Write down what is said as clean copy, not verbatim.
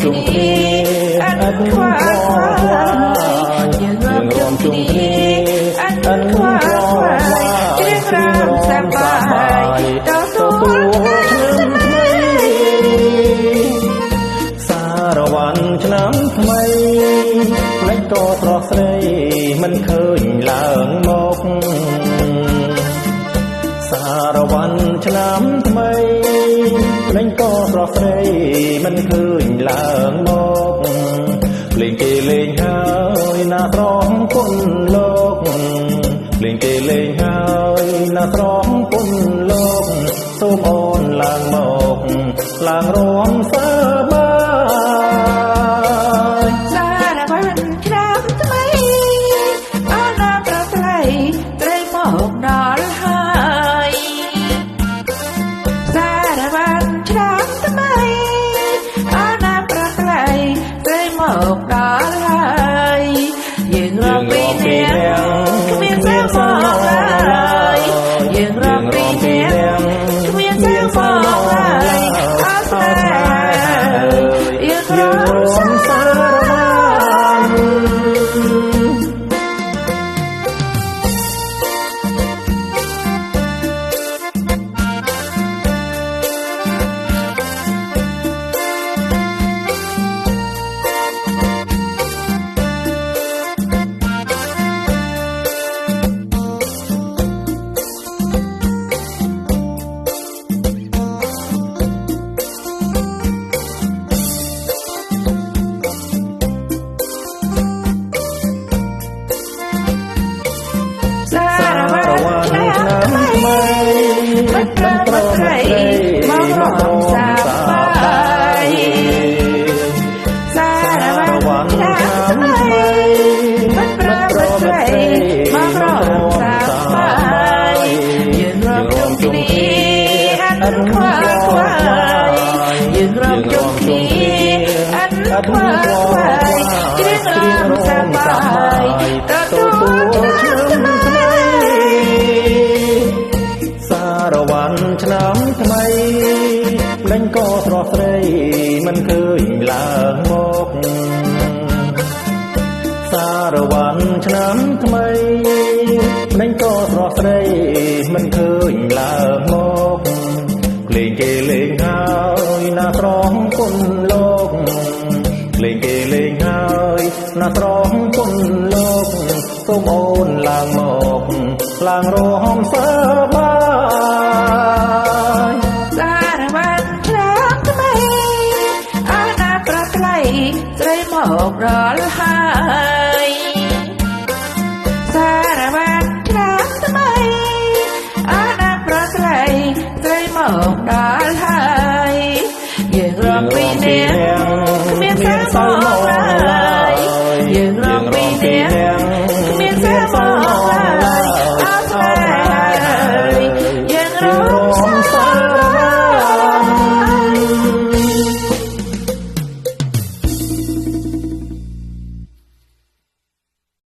ជុំគ្នាអត់ខ្វល់ខ្វាយយើងរួមជុំគ្នាអត់ខ្វល់ខ្វាយជ្រៀងរំសប្បាយទទួលឆ្នាំថ្មីសារវ័នឆ្នាំថ្មីផ្លេចក៏ស្រស់ស្រីមិនឃើញឡើងមកសារវ័នឆ្នាំថ្មីលេងក៏ស្រស់ស្រីមិនឃើញឡើងមកលេងគេលេងហើយណាស្រស់គុណលោកលេងគេលេងហើយណាស្រស់គុណលោកសូមអូនឡើងមកឡើងរួមសប្បាយសារវ័នឆ្នាំថ្មីអូនណាប្រថ្លៃត្រីមកដល់ហើយសារវ័នឆ្នាំថ្មីអូនណាប្រថ្លៃត្រីមកដល់ហើយយើងរំពីនាងគ្មានសៅមកឡើយយើងរំពីនាងគ្មានសៅមកឡើយអត់តែយើងរំសារវ័នមិនប្រព្រឹត្តត្រីមករំសាបាយសារវ័នឆ្នាំថ្មីមិនប្រព្រឹត្តត្រីមករំសាបាយយើងរួមជុំគ្នាអត់ខ្វល់ខ្វាយយើងរួមជុំគ្នាអត់ខ្វល់ខ្វាយជ្រៀងរំសប្បាយទទួលឆ្នាំថ្មីសារវ័នឆ្នាំថ្មីលេងក៏ស្រស់ស្រីមិនឃើញឡើងមកសារវ័នឆ្នាំថ្មីលេងក៏ស្រស់ស្រីមិនឃើញឡើងមកលេងគេលេងហើយណាស្រស់គុណលោកលេងគេលេងហើយណាស្រស់គុណលោកសូមអូនឡើងមកឡើងរួមសប្បាយសារវ័នឆ្នាំថ្មីអូនណាប្រថ្លៃស្រីមកដល់ហើយ